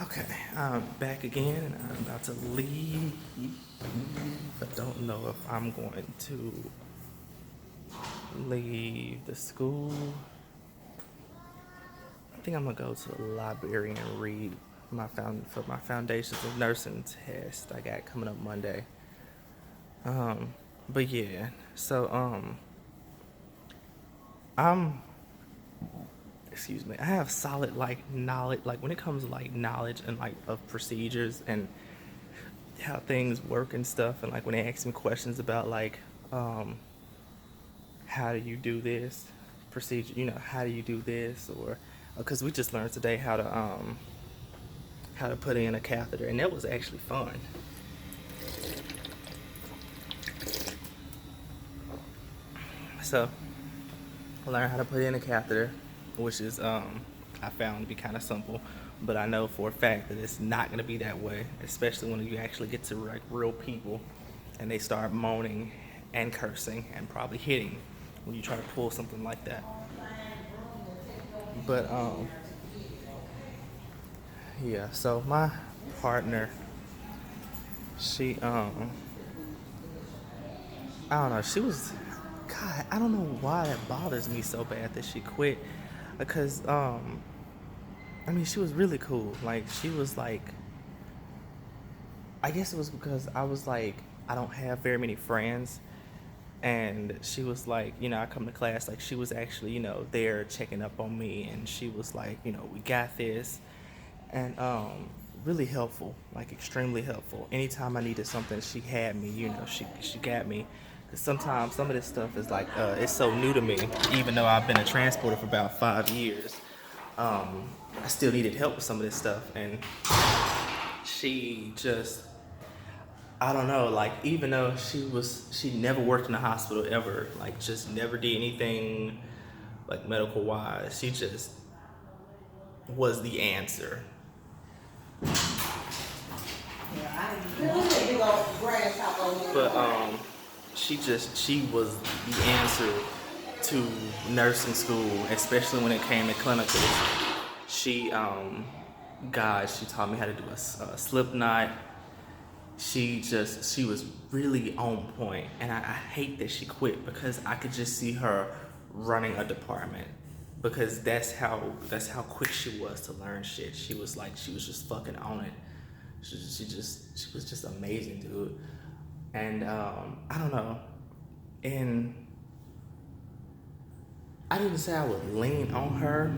Okay, I'm back again and I'm about to leave. I don't know if I'm going to leave the school. I think I'm gonna go to the library and read for my foundations of nursing test I got coming up Monday. Um, but yeah, so I'm excuse me, I have solid like knowledge like when it comes to like knowledge and like of procedures and how things work and stuff, and like when they ask me questions about like um how do you do this procedure, how do you do this, or because we just learned today how to put in a catheter, and that was actually fun. So I learned how to put in a catheter, which is I found to be kind of simple, but I know for a fact that it's not going to be that way, especially when you actually get to like real people and they start moaning and cursing and probably hitting when you try to pull something like that. But yeah, so my partner, she I don't know, she was, God, I don't know why that bothers me so bad that she quit, because I mean, she was really cool. Like, she was like, I guess it was because I was like, I don't have very many friends. And she was like, I come to class, like, she was actually, there checking up on me. And she was like, we got this. And really helpful, like, extremely helpful. Anytime I needed something, she had me, she got me. Because sometimes some of this stuff is like, it's so new to me, even though I've been a transporter for about 5 years. I still needed help with some of this stuff, and she just, I don't know, like, even though she never worked in a hospital ever, like, just never did anything like medical wise, she just was the answer. But she was the answer to nursing school, especially when it came to clinicals. She God, she taught me how to do a slip knot. She was really on point, and I hate that she quit, because I could just see her running a department, because that's how quick she was to learn shit. She was just fucking on it. She was just amazing, dude. And I don't know, and I didn't say I would lean on her,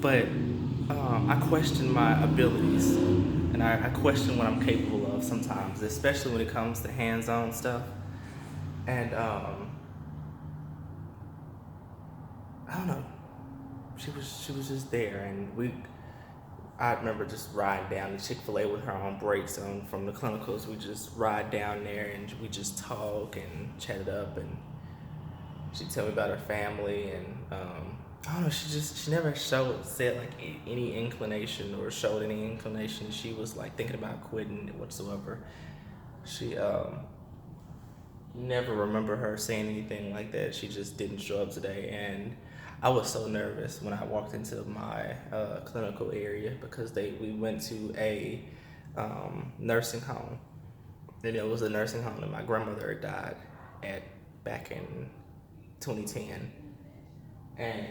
but I question my abilities, and I question what I'm capable of sometimes, especially when it comes to hands-on stuff. And I don't know, she was just there, and I remember just riding down to Chick-fil-A with her on breaks from the clinicals. We just ride down there and we just talk and chat it up, and she'd tell me about her family, and I don't know. She never said like any inclination, or showed any inclination. She was like thinking about quitting whatsoever. She never remember her saying anything like that. She just didn't show up today, and I was so nervous when I walked into my clinical area, because we went to a nursing home, and it was a nursing home that my grandmother died at back in 2010, and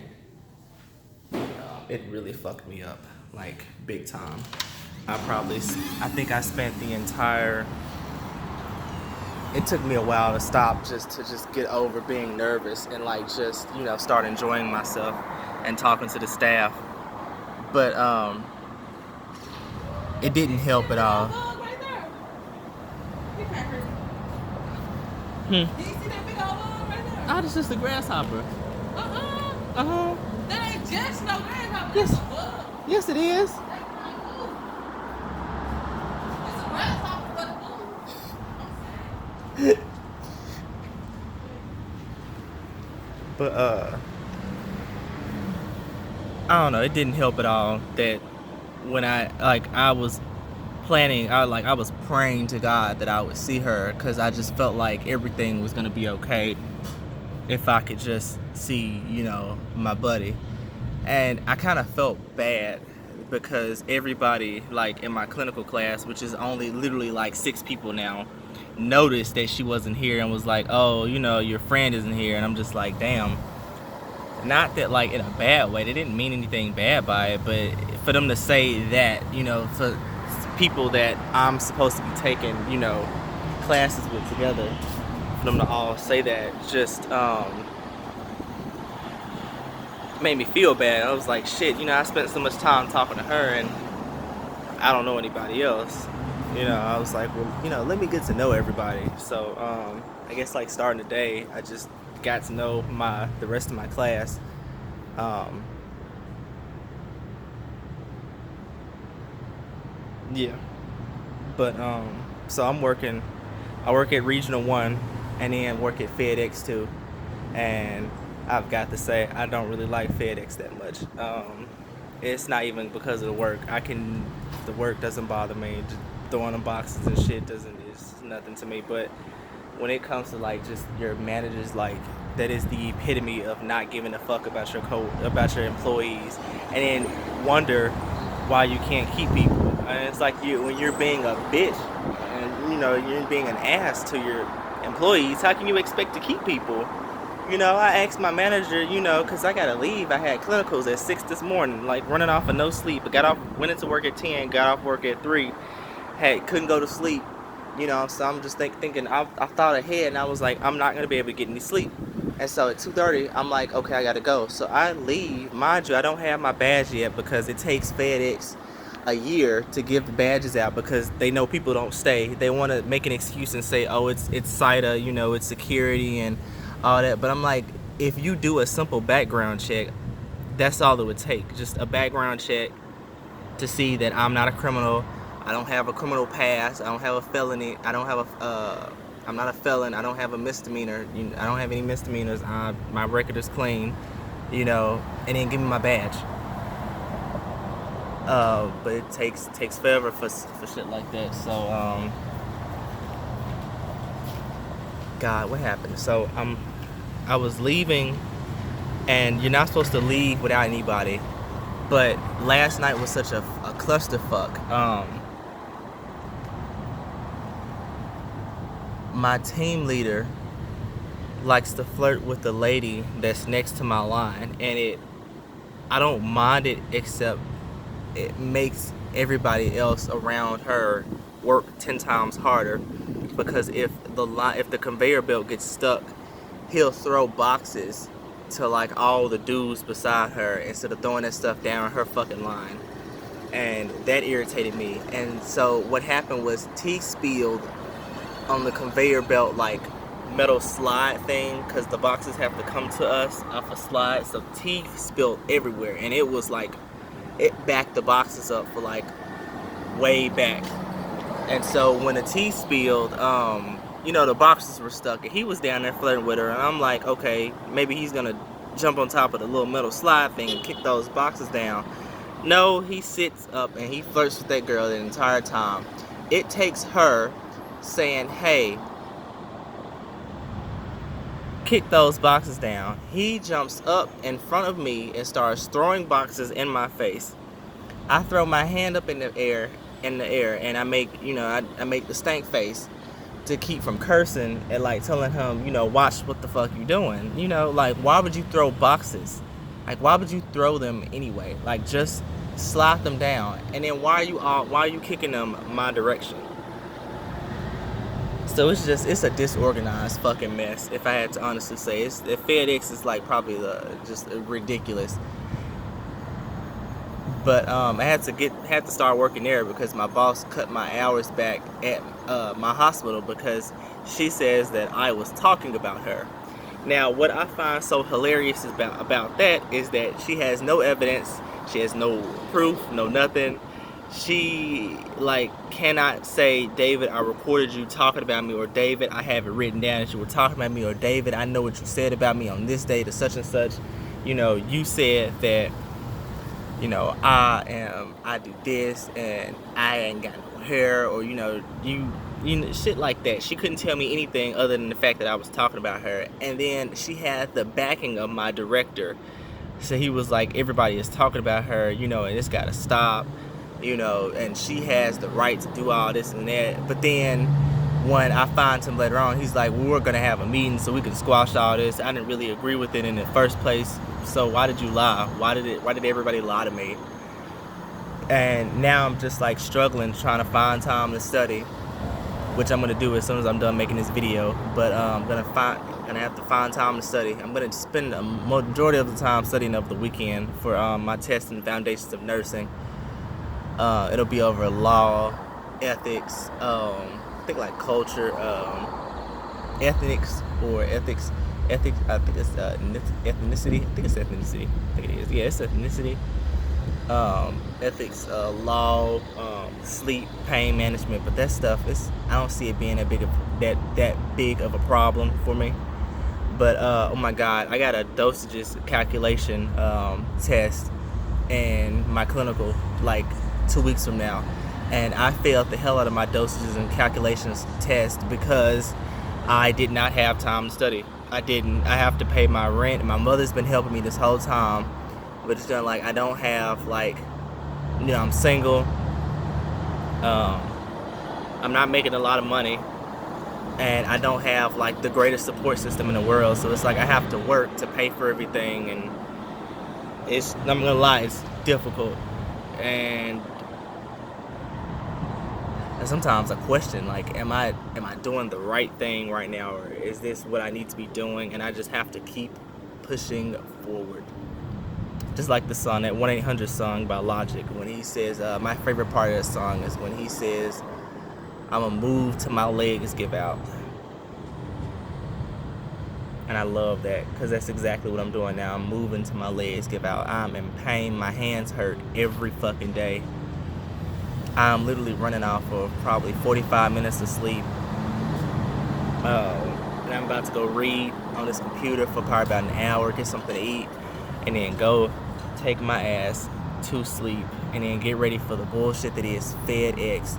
it really fucked me up, like, big time. I think I spent the entire. It took me a while to stop, just to just get over being nervous, and like just start enjoying myself and talking to the staff, but it didn't help at all. Hmm. Do you see that big old bug right there? Oh, this is the grasshopper. Uh huh. That ain't just no grasshopper. Yes. That's a bug. Yes, it is. That's not a bug. It's a grasshopper, but a bug. But I don't know. It didn't help at all that when I was planning, I was praying to God that I would see her, because I just felt like everything was gonna be okay if I could just see my buddy. And I kind of felt bad because everybody, like in my clinical class, which is only literally like 6 people now, noticed that she wasn't here and was like, oh, you know, your friend isn't here. And I'm just like, damn. Not that like in a bad way, they didn't mean anything bad by it, but for them to say that, you know, for people that I'm supposed to be taking, you know, classes with together, for them to all say that just made me feel bad. I was like, shit, you know, I spent so much time talking to her and I don't know anybody else. You know, I was like, well, you know, let me get to know everybody. So I guess like starting the day, I just got to know the rest of my class. Yeah. But so I work at Regional 1 and then work at FedEx too. And I've got to say, I don't really like FedEx that much. It's not even because of the work. The work doesn't bother me. Just throwing them boxes and shit is nothing to me. But when it comes to like just your managers, like that is the epitome of not giving a fuck about about your employees, and then wonder why you can't keep people. And it's like when you're being a bitch and you know you're being an ass to your employees. How can you expect to keep people? You know, I asked my manager, you know, because I gotta leave. I had clinicals at 6 this morning, like running off of no sleep. I went into work at 10, got off work at 3, couldn't go to sleep. You know, so I'm just thinking, I thought ahead and I was like, I'm not gonna be able to get any sleep. And so at 2:30, I'm like, okay, I gotta go. So I leave. Mind you, I don't have my badge yet because it takes FedEx a year to give the badges out because they know people don't stay. They want to make an excuse and say, oh, it's SITA, you know, it's security and all that. But I'm like, if you do a simple background check, that's all it would take. Just a background check to see that I'm not a criminal. I don't have a criminal past. I don't have a felony. I'm not a felon. I don't have a misdemeanor. I don't have any misdemeanors. My record is clean, you know, and then give me my badge. But it takes forever for shit like that. So, God, what happened? So, I was leaving, and you're not supposed to leave without anybody. But last night was such a clusterfuck. My team leader likes to flirt with the lady that's next to my line, and I don't mind it, except it makes everybody else around her work 10 times harder, because if the conveyor belt gets stuck, he'll throw boxes to like all the dudes beside her instead of throwing that stuff down her fucking line, and that irritated me. And so what happened was tea spilled on the conveyor belt like metal slide thing, because the boxes have to come to us off a slide, so tea spilled everywhere, and it was like it backed the boxes up for like way back. And so when the tea spilled, you know, the boxes were stuck and he was down there flirting with her, and I'm like, okay, maybe he's gonna jump on top of the little metal slide thing and kick those boxes down. No, he sits up and he flirts with that girl the entire time. It takes her saying, hey, kick those boxes down. He jumps up in front of me and starts throwing boxes in my face. I throw my hand up in the air, and I make, you know, I make the stank face to keep from cursing and like telling him, you know, watch what the fuck you doing. You know, like, why would you throw boxes? Like, why would you throw them anyway? Like, just slide them down. And then why are you kicking them my direction? So it's a disorganized fucking mess, if I had to honestly say. FedEx is like probably just ridiculous. But I had to start working there because my boss cut my hours back at my hospital because she says that I was talking about her. Now, what I find so hilarious about that is that she has no evidence, she has no proof, no nothing. She like cannot say, David, I recorded you talking about me, or David, I have it written down that you were talking about me, or David, I know what you said about me on this day to such and such. You know, you said that, you know, I do this and I ain't got no hair, or you know, shit like that. She couldn't tell me anything other than the fact that I was talking about her. And then she had the backing of my director, So he was like, everybody is talking about her, you know, and it's got to stop, you know, and she has the right to do all this and that. But then when I find him later on, he's like, well, we're going to have a meeting so we can squash all this. I didn't really agree with it in the first place. So why did you lie? Why did everybody lie to me? And now I'm just like struggling, trying to find time to study, which I'm gonna do as soon as I'm done making this video. But I'm gonna have to find time to study. I'm gonna spend a majority of the time studying over the weekend for my test in the Foundations of Nursing. It'll be over law, ethics, I think like culture, ethics or ethics. I think it's ethnicity. I think it's ethnicity. I think it is. Yeah, it's ethnicity. Ethics, law, sleep, pain management, but that stuff I don't see it being that big of a problem for me. But oh my God, I got a dosages calculation test in my clinical like 2 weeks from now, and I failed the hell out of my dosages and calculations test because I did not have time to study. I didn't. I have to pay my rent, and my mother's been helping me this whole time. But it's done like I don't have like, you know, I'm single. I'm not making a lot of money, and I don't have like the greatest support system in the world. So it's like I have to work to pay for everything, and I'm gonna lie, it's difficult. And sometimes I question like, am I doing the right thing right now, or is this what I need to be doing? And I just have to keep pushing forward. Just like the song, that 1-800 song by Logic, when he says, my favorite part of the song is when he says, I'ma move till my legs give out. And I love that, because that's exactly what I'm doing now. I'm moving till my legs give out. I'm in pain. My hands hurt every fucking day. I'm literally running off of probably 45 minutes of sleep. And I'm about to go read on this computer for probably about an hour, get something to eat, and then go take my ass to sleep, and then get ready for the bullshit that is FedEx.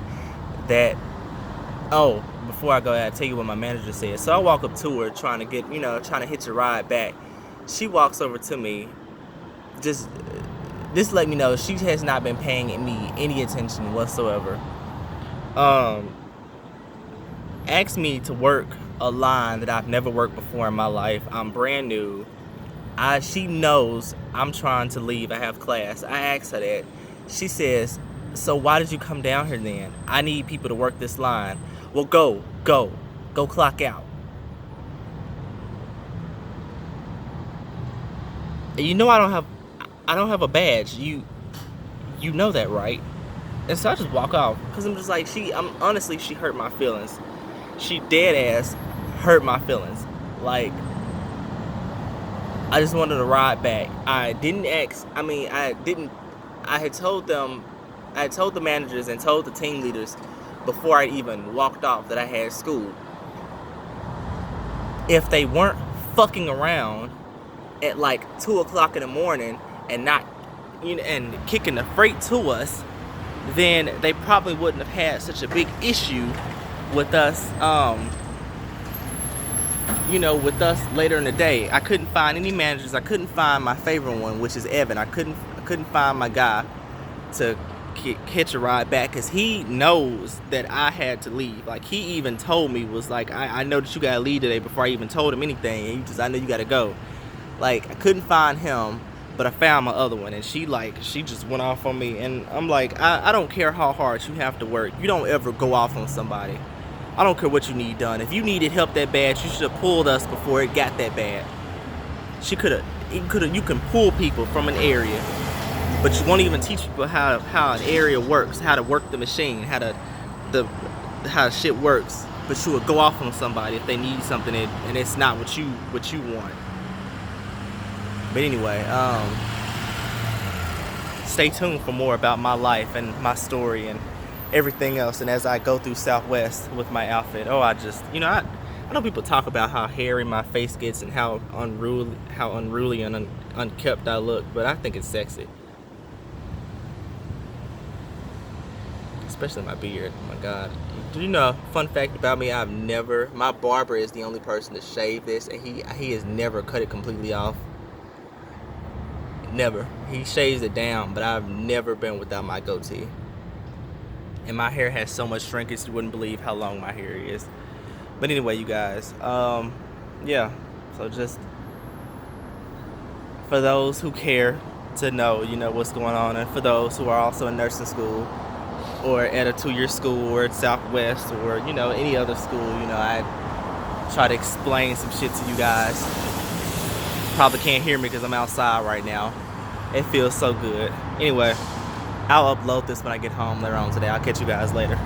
Before I go, I'll tell you what my manager said. So I walk up to her trying to hitch a ride back. She walks over to me, just let me know she has not been paying me any attention whatsoever. Asked me to work a line that I've never worked before in my life. I'm brand new. She knows I'm trying to leave. I have class. I asked her that. She says, so why did you come down here then? I need people to work this line. Well, go clock out. You know I don't have a badge. You know that, right? And so I just walk off, because I'm just like, honestly, she hurt my feelings. She dead ass hurt my feelings. Like, I just wanted to ride back. I had told the managers and told the team leaders before I even walked off that I had school. If they weren't fucking around at like 2 o'clock in the morning and not, and kicking the freight to us, then they probably wouldn't have had such a big issue with us, with us later in the day. I couldn't find any managers. I couldn't find my favorite one, which is Evan. I couldn't find my guy to hitch a ride back, because he knows that I had to leave. Like, he even told me, was like, I know that you gotta leave today, before I even told him anything. And I know you gotta go. Like, I couldn't find him, but I found my other one, and she just went off on me. And I'm like, I don't care how hard you have to work. You don't ever go off on somebody. I don't care what you need done. If you needed help that bad, you should have pulled us before it got that bad. You can pull people from an area, but you won't even teach people how an area works, how to work the machine, how shit works. But you would go off on somebody if they need something and it's not what you want. But anyway, stay tuned for more about my life and my story and everything else. And as I go through Southwest with my outfit, I know people talk about how hairy my face gets and how unruly and unkept I look, but I think it's sexy. Especially my beard. Oh my God. Do you know, fun fact about me, my barber is the only person to shave this, and he has never cut it completely off. Never. He shaves it down, but I've never been without my goatee. And my hair has so much shrinkage, you wouldn't believe how long my hair is. But anyway, you guys, yeah. So just for those who care to know, what's going on, and for those who are also in nursing school or at a 2-year school or at Southwest or, any other school, I try to explain some shit to you guys. Probably can't hear me because I'm outside right now. It feels so good. Anyway, I'll upload this when I get home later on today. I'll catch you guys later.